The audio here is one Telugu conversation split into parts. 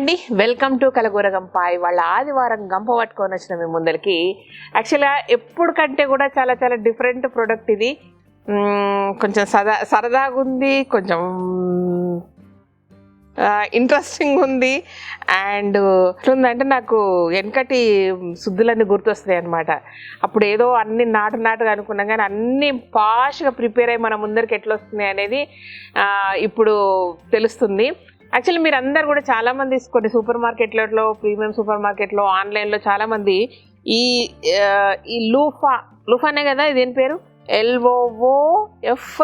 అండి, వెల్కమ్ టు కలగూర గంప. ఇవాళ ఆదివారం గంప పట్టుకొని వచ్చిన మీ ముందరికి. యాక్చువల్గా ఎప్పుడు కంటే కూడా చాలా చాలా డిఫరెంట్ ప్రోడక్ట్ ఇది. కొంచెం సరదాగా ఉంది, కొంచెం ఇంట్రెస్టింగ్ ఉంది. అండ్ ఎట్లుందంటే నాకు వెనకటి శుద్ధులన్నీ గుర్తొస్తాయి అనమాట. అప్పుడు ఏదో అన్ని నాటుగా అనుకున్నాం, కానీ అన్నీ పాష్గా ప్రిపేర్ అయ్యి మన ముందరికి ఎట్లా వస్తున్నాయి అనేది ఇప్పుడు తెలుస్తుంది. యాక్చువల్లీ మీరు అందరు కూడా చాలామంది కొన్ని సూపర్ మార్కెట్లలో, ప్రీమియం సూపర్ మార్కెట్లో, ఆన్లైన్లో చాలామంది ఈ లూఫానే కదా, ఇదేం పేరు, LOOF.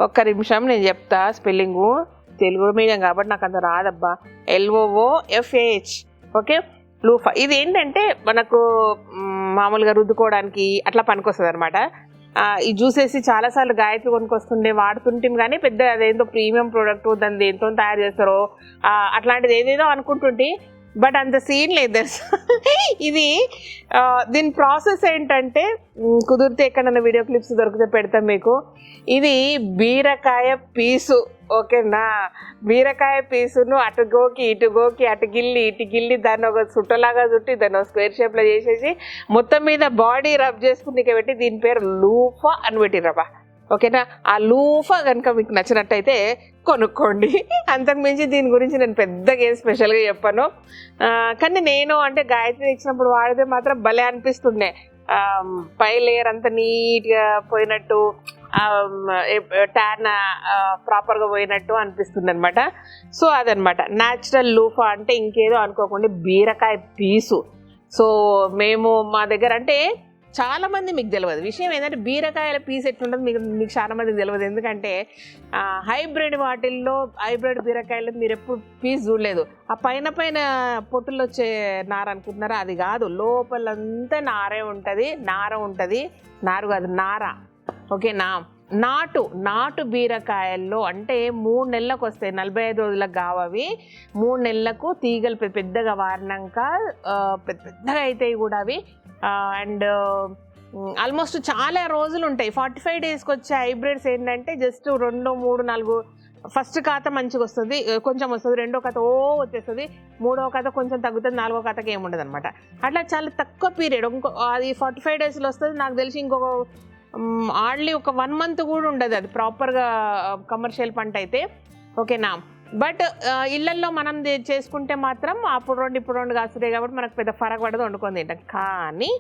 ఒక్క నిమిషం నేను చెప్తా స్పెల్లింగు, తెలుగు మీడియం కాబట్టి నాకు అంత రాదబ్బా. LOOFAH. Okay, loofah. ఇది ఏంటంటే మనకు మామూలుగా రుద్దుకోవడానికి అట్లా పనికొస్తుంది అనమాట. ఈ జ్యూస్ వేసి చాలాసార్లు గాయత్రి కొనుక్కొస్తుండే వాడుతుంటాం, కానీ పెద్ద అదేందో ప్రీమియం ప్రోడక్ట్, దాన్ని దేంతో తయారు చేస్తారో అట్లాంటిది ఏదేదో అనుకుంటుంటే, బట్ అంత సీన్ లేదు. ఇది దీని ప్రాసెస్ ఏంటంటే, కుదిరితే ఎక్కడన్నా వీడియో క్లిప్స్ దొరికితే పెడతాం మీకు. ఇది బీరకాయ పీసు, ఓకేనా. బీరకాయ పీసును అటు గోకి అటు గిల్లి దాన్ని ఒక చుట్టలాగా చుట్టి దాన్ని ఒక స్క్వేర్ షేప్లో చేసేసి మొత్తం మీద బాడీ రబ్ చేసుకుని పెట్టి దీని పేరు లూఫా అని పెట్టిరబ్బా. ఓకేనా. ఆ లూఫా కనుక మీకు నచ్చినట్టయితే కొనుక్కోండి. అంతకుమించి దీని గురించి నేను పెద్దగా ఏం స్పెషల్గా చెప్పాను. కానీ నేను అంటే గాయత్రి ఇచ్చినప్పుడు వాడితే మాత్రం భలే అనిపిస్తుండే. పై లేయర్ అంతా నీట్గా పోయినట్టు, ట్యాన్ ప్రాపర్గా పోయినట్టు అనిపిస్తుంది అనమాట. సో అదనమాట న్యాచురల్ లూఫా అంటే ఇంకేదో అనుకోకుండా బీరకాయ పీసు. సో మేము మా దగ్గర అంటే చాలామంది మీకు తెలియదు విషయం ఏంటంటే బీరకాయల పీస్ ఎట్లుంటుంది మీకు చాలా మందికి తెలియదు. ఎందుకంటే హైబ్రిడ్ వాటిల్లో, హైబ్రిడ్ బీరకాయలు మీరు ఎప్పుడు పీస్ చూడలేదు. ఆ పైన పొట్టులు వచ్చే నార అనుకుంటున్నారా, అది కాదు. లోపలంతా నార ఉంటుంది. నారు కాదు, నార. ఓకేనా. నాటు బీరకాయల్లో అంటే 3 నెలలకు వస్తాయి, 45 రోజులకు కావవి. 3 నెలలకు తీగలు పెద్దగా వారినాక పెద్దగా అవుతాయి కూడా అవి. అండ్ ఆల్మోస్ట్ చాలా రోజులు ఉంటాయి. 45 డేస్కి వచ్చే హైబ్రిడ్స్ ఏంటంటే జస్ట్ 2, 3, 4 ఫస్ట్ ఖాతా మంచిగా వస్తుంది, కొంచెం వస్తుంది. 2వ ఖాతా వచ్చేస్తుంది. 3వ ఖాతా కొంచెం తగ్గుతుంది. 4వ ఖాతాకి ఏముండదు అనమాట. అట్లా చాలా తక్కువ పీరియడ్. అది 45 డేస్లో వస్తుంది. నాకు తెలిసి ఇంకొక హార్డ్లీ ఒక 1 మంత్ కూడా ఉండదు అది ప్రాపర్గా కమర్షియల్ పంట అయితే. ఓకేనా. బట్ ఇళ్లల్లో మనం చేసుకుంటే మాత్రం అప్పుడు 2 ఇప్పుడు 2 కాస్తున్నాయి కాబట్టి మనకు పెద్ద ఫరక్ పడదు, వండుకొని తింటాం. కానీ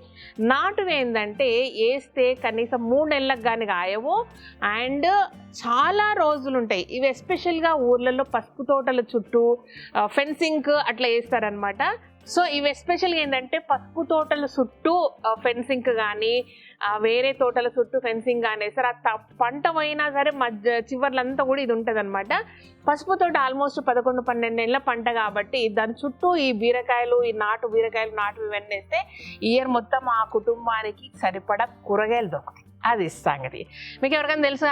నాటువి ఏంటంటే వేస్తే కనీసం 3 నెలలకు కానీ కాయవు, అండ్ చాలా రోజులు ఉంటాయి. ఇవి ఎస్పెషల్గా ఊర్లలో పసుపు తోటల చుట్టూ ఫెన్సింగ్ అట్లా వేస్తారనమాట. సో ఇవి ఎస్పెషల్గా ఏంటంటే పసుపు తోటల చుట్టూ ఫెన్సింగ్ కానీ, వేరే తోటల చుట్టూ ఫెన్సింగ్ కానీ వేస్తారు. ఆ పంట పోయినా సరే చివర్లంతా కూడా ఇది ఉంటుంది అనమాట. పసుపు తోట ఆల్మోస్ట్ 11-12 నెలల పంట కాబట్టి దాని చుట్టూ ఈ బీరకాయలు, ఈ నాటు ఇవన్నీ వేస్తే ఇయర్ మొత్తం ఆ కుటుంబానికి సరిపడా కూరగాయలు దొరుకుతాయి. అది సంగతి. మీకు ఎవరికైనా తెలుసా,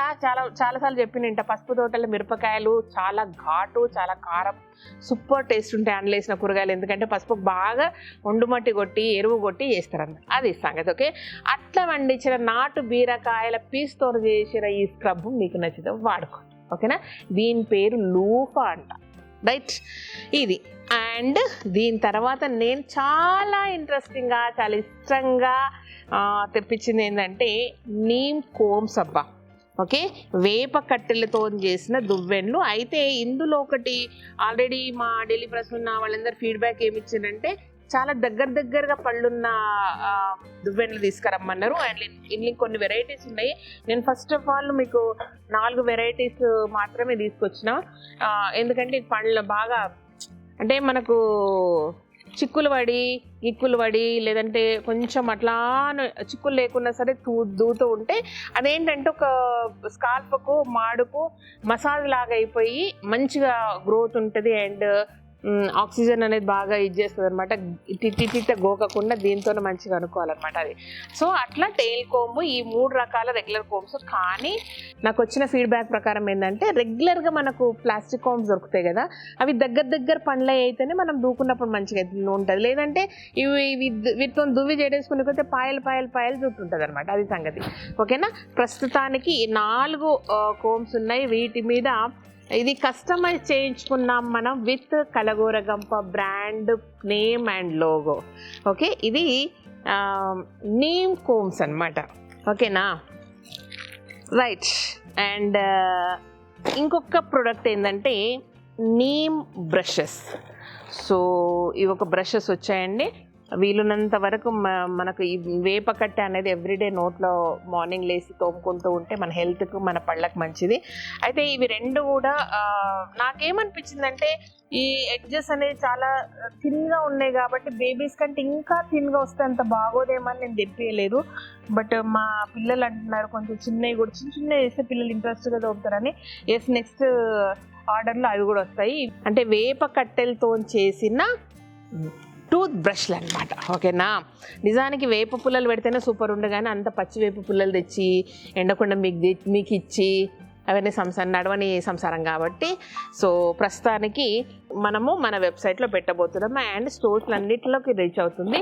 చాలాసార్లు చెప్పినంట, పసుపు తోటల మిరపకాయలు చాలా ఘాటు, చాలా కారం, సూపర్ టేస్ట్ ఉంటాయి అందులో వేసిన కూరగాయలు. ఎందుకంటే పసుపు బాగా ఒండుమట్టి కొట్టి, ఎరువు కొట్టి చేస్తారన్నమాట. అది సంగతి. ఓకే, అట్లా వండించిన నాటు బీరకాయల పీస్తో చేసిన ఈ స్క్రబ్ మీకు నచ్చితే వాడుకోండి. ఓకేనా. దీని పేరు లూఫా అంట, రైట్. ఇది. అండ్ దీని తర్వాత నేను చాలా ఇంట్రెస్టింగ్గా, చాలా ఇష్టంగా తెప్పించింది ఏంటంటే నీమ్ కోమ్స్ అబ్బా. ఓకే, వేప కట్టెలతో చేసిన దువ్వెన్లు. అయితే ఇందులో ఒకటి ఆల్రెడీ మా ఢిల్లీ ప్రెస్ ఉన్న వాళ్ళందరూ ఫీడ్బ్యాక్ ఏమి ఇచ్చిందంటే చాలా దగ్గరగా పళ్ళున్న దువ్వెన్లు తీసుకురమ్మన్నారు. అండ్ ఇందులో కొన్ని వెరైటీస్ ఉన్నాయి. నేను ఫస్ట్ ఆఫ్ ఆల్ మీకు 4 వెరైటీస్ మాత్రమే తీసుకొచ్చిన. ఎందుకంటే పళ్ళు బాగా అంటే మనకు చిక్కులు పడి లేదంటే కొంచెం అట్లా చిక్కులు లేకున్నా సరే దూతూ ఉంటే అదేంటంటే ఒక స్కాల్ప్కు, మాడుకు మసాజ్ లాగా అయిపోయి మంచిగా గ్రోత్ ఉంటుంది. అండ్ ఆక్సిజన్ అనేది బాగా ఇచ్చేస్తుంది అనమాట. ఇట్ట గోకకుండా దీంతో మంచిగా అనుకోవాలన్నమాట అది. సో అట్లా టెయిల్ కోంబు, ఈ 3 రకాల రెగ్యులర్ కోంబ్స్. కానీ నాకు వచ్చిన ఫీడ్బ్యాక్ ప్రకారం ఏంటంటే రెగ్యులర్గా మనకు ప్లాస్టిక్ కోంబ్స్ దొరుకుతాయి కదా, అవి దగ్గర పండ్లు అయితేనే మనం దూకున్నప్పుడు మంచిగా ఉంటుంది. లేదంటే వీటితో దువ్వి చేసేసుకుని పోతే పాయలు చుట్టూ ఉంటుంది అనమాట. అది సంగతి. ఓకేనా. ప్రస్తుతానికి 4 కోంబ్స్ ఉన్నాయి. వీటి మీద ఇది కస్టమైజ్ చేయించుకున్నాం మనం విత్ కలగూర గంప brand name and logo. Okay, ఇది నీమ్ కోమ్స్ అన్నమాట. ఓకేనా, రైట్. అండ్ ఇంకొక ప్రోడక్ట్ ఏంటంటే నీమ్ బ్రషెస్. సో ఇవి ఒక బ్రషెస్ వచ్చాయండి. వీలున్నంత వరకు మనకు ఈ వేపకట్టె అనేది ఎవ్రీడే నోట్లో మార్నింగ్ లేసి తోముకుంటూ ఉంటే మన హెల్త్కు మన పళ్ళకు మంచిది. అయితే ఇవి రెండు కూడా నాకేమనిపించిందంటే ఈ ఎడ్జెస్ అనేవి చాలా థిన్గా ఉన్నాయి కాబట్టి బేబీస్ కంటే ఇంకా థిన్గా వస్తే అంత బాగోదేమని నేను తెప్పియలేదు. బట్ మా పిల్లలు అంటున్నారు కొంచెం చిన్నవి కూడా చిన్న వేస్తే పిల్లలు ఇంట్రెస్ట్గా తోముతారని. ఎస్, నెక్స్ట్ ఆర్డర్లో అవి కూడా వస్తాయి. అంటే వేప కట్టెలతో చేసిన టూత్ బ్రష్లు అనమాట. ఓకేనా, నిజానికి వేప పుల్లలు పెడితేనే సూపర్ ఉండగానే అంత పచ్చి వేప పుల్లలు తెచ్చి ఎండకుండా మీకు ఇచ్చి అవన్నీ నడవని సంసారం కాబట్టి సో ప్రస్తుతానికి మనము మన వెబ్సైట్లో పెట్టబోతున్నాము అండ్ స్టోర్స్ అన్నిటిలోకి రీచ్ అవుతుంది.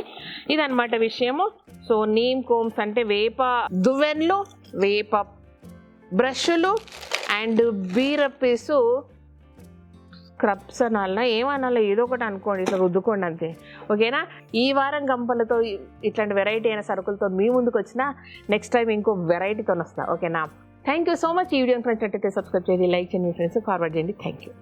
ఇదన్నమాట విషయము. సో నీమ్ కోమ్స్ అంటే వేప దువ్వెన్లు, వేప బ్రష్లు అండ్ బీరపీసు స్క్రబ్స్ అనాలన్నా ఏమనాలో ఏదో ఒకటి అనుకోండి, ఇట్లా రుద్దుకోండి అంతే. ఓకేనా, ఈ వారం గంపలతో ఇట్లాంటి వెరైటీ అయిన సరుకులతో మీ ముందుకు వచ్చిన నెక్స్ట్ టైం ఇంకో వెరైటీతో వస్తా. ఓకేనా, థ్యాంక్ యూ సో మచ్. ఈ వీడియోని నచ్చినట్టయితే సబ్స్క్రైబ్ చేయండి, లైక్ చేయండి, మీ ఫ్రెండ్స్ ఫార్వర్డ్ చేయండి. Thank you.